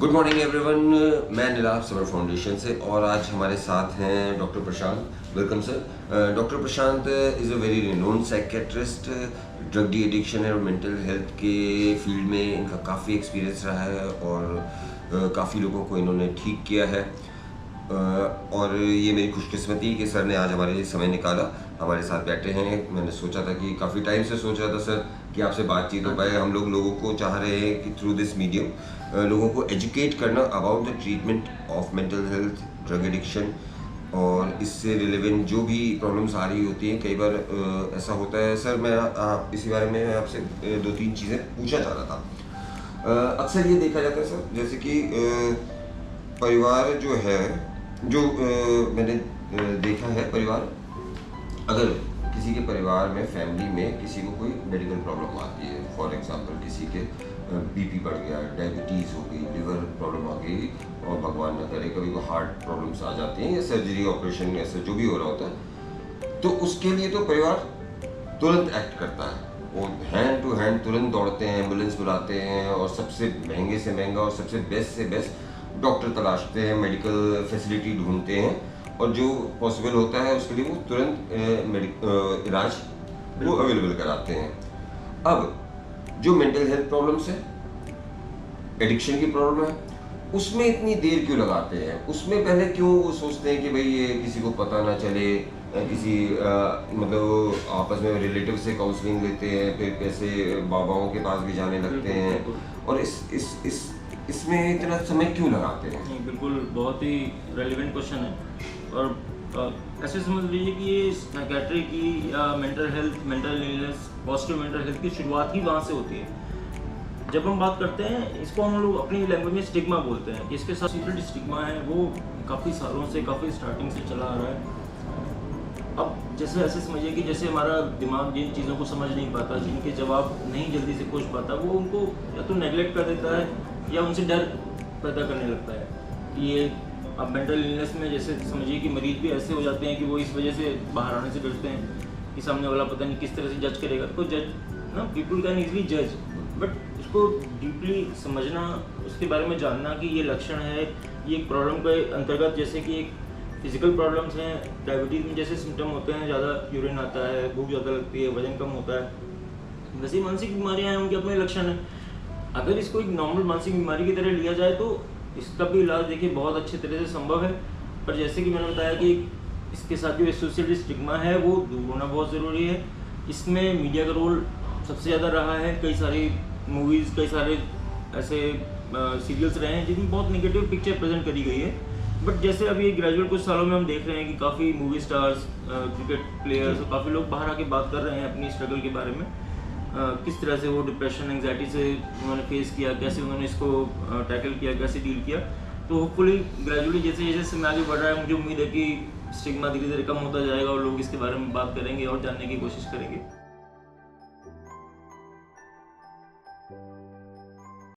Good morning everyone. मैं Neelabh summer foundation से और आज हमारे साथ हैं doctor Prashant. Welcome sir. Doctor Prashant is a very renowned psychiatrist. Drug de addiction और मेंटल हेल्थ के फील्ड में इनका काफ़ी एक्सपीरियंस रहा है और काफ़ी लोगों को इन्होंने ठीक किया है। और ये मेरी खुशकिस्मती कि सर ने आज हमारे लिए समय निकाला, हमारे साथ बैठे हैं। मैंने सोचा था कि काफ़ी टाइम से सोच रहा था सर कि आपसे बातचीत हो पाए। हम लोगों को चाह रहे हैं कि थ्रू दिस मीडियम लोगों को एजुकेट करना about the treatment of mental health, drug addiction और इससे रिलेवेंट जो भी प्रॉब्लम्स आ रही होती हैं। कई बार ऐसा होता है सर, मैं इसी बारे में आपसे 2-3 चीज़ें पूछना चाह रहा था। अक्सर ये देखा जाता है सर, जैसे कि परिवार जो है, जो मैंने देखा है, परिवार अगर किसी के परिवार में, फैमिली में किसी को कोई मेडिकल प्रॉब्लम आती है, फॉर एग्जांपल किसी के बीपी बढ़ गया, डायबिटीज़ हो गई, लिवर प्रॉब्लम आ गई और भगवान न करे कभी को हार्ट प्रॉब्लम्स आ जाती हैं या सर्जरी, ऑपरेशन, ऐसा जो भी हो रहा होता है, तो उसके लिए तो परिवार तुरंत एक्ट करता है। वो हैंड टू हैंड तुरंत दौड़ते हैं, एम्बुलेंस बुलाते हैं और सबसे महंगे से महंगा और सबसे बेस्ट से बेस्ट डॉक्टर तलाशते हैं, मेडिकल फैसिलिटी ढूंढते हैं और जो पॉसिबल होता है उसके लिए वो तुरंत इलाज वो अवेलेबल कराते हैं। अब जो मेंटल हेल्थ प्रॉब्लम्स है, एडिक्शन की प्रॉब्लम है, उसमें इतनी देर क्यों लगाते हैं? उसमें पहले क्यों वो सोचते हैं कि भाई ये किसी को पता ना चले, किसी मतलब आपस में रिलेटिव से काउंसलिंग लेते हैं, फिर कैसे बाबाओं के पास भी जाने लगते हैं और इसमें इतना समय क्यों लगाते हैं? नहीं, बिल्कुल बहुत ही रेलिवेंट क्वेश्चन है। और ऐसे समझ लीजिए कि ये साइकेट्री की या mental health, mental illness, positive mental health की शुरुआत ही वहाँ से होती है। जब हम बात करते हैं, इसको हम लोग अपनी लैंग्वेज में स्टिग्मा बोलते हैं कि इसके साथ सीक्रेट स्टिग्मा है, वो काफ़ी सालों से, काफ़ी स्टार्टिंग से चला आ रहा है। अब जैसे ऐसे समझिए कि जैसे हमारा दिमाग जिन चीज़ों को समझ नहीं पाता, जिनके जवाब नहीं जल्दी से खोज पाता, वो उनको या तो नेगलेक्ट कर देता है या उनसे डर पैदा करने लगता है कि ये। अब मेंटल इलनेस में जैसे समझिए कि मरीज भी ऐसे हो जाते हैं कि वो इस वजह से बाहर आने से डरते हैं कि सामने वाला पता नहीं किस तरह से जज करेगा। तो जज ना, पीपल कैन इजली जज, बट उसको डीपली समझना, उसके बारे में जानना कि ये लक्षण है, ये एक प्रॉब्लम के अंतर्गत, जैसे कि एक फिजिकल प्रॉब्लम्स हैं, डायबिटीज़ में जैसे सिम्टम होते हैं, ज़्यादा यूरिन आता है, भूख ज़्यादा लगती है, वजन कम होता है, वैसे मानसिक बीमारियाँ हैं, उनके अपने लक्षण हैं। अगर इसको एक नॉर्मल मानसिक बीमारी की तरह लिया जाए तो इसका भी इलाज देखिए बहुत अच्छे तरह से संभव है। पर जैसे कि मैंने बताया कि इसके साथ जो एसोसिएटेड स्टिग्मा है वो दूर होना बहुत ज़रूरी है। इसमें मीडिया का रोल सबसे ज़्यादा रहा है। कई सारी मूवीज़, कई सारे ऐसे सीरियल्स रहे हैं जिनमें बहुत नेगेटिव पिक्चर प्रेजेंट करी गई है। बट जैसे अभी ग्रेजुएट कुछ सालों में हम देख रहे हैं कि काफ़ी मूवी स्टार्स, क्रिकेट प्लेयर्स और काफ़ी लोग बाहर आके बात कर रहे हैं अपनी स्ट्रगल के बारे में, किस तरह से वो डिप्रेशन, एंग्जाइटी से उन्होंने फेस किया, कैसे उन्होंने इसको टैकल किया, कैसे डील किया। तो होपफुली ग्रेजुअली जैसे जैसे समय आगे बढ़ रहा है, मुझे उम्मीद है कि स्टिग्मा धीरे धीरे कम होता जाएगा और लोग इसके बारे में बात करेंगे और जानने की कोशिश करेंगे।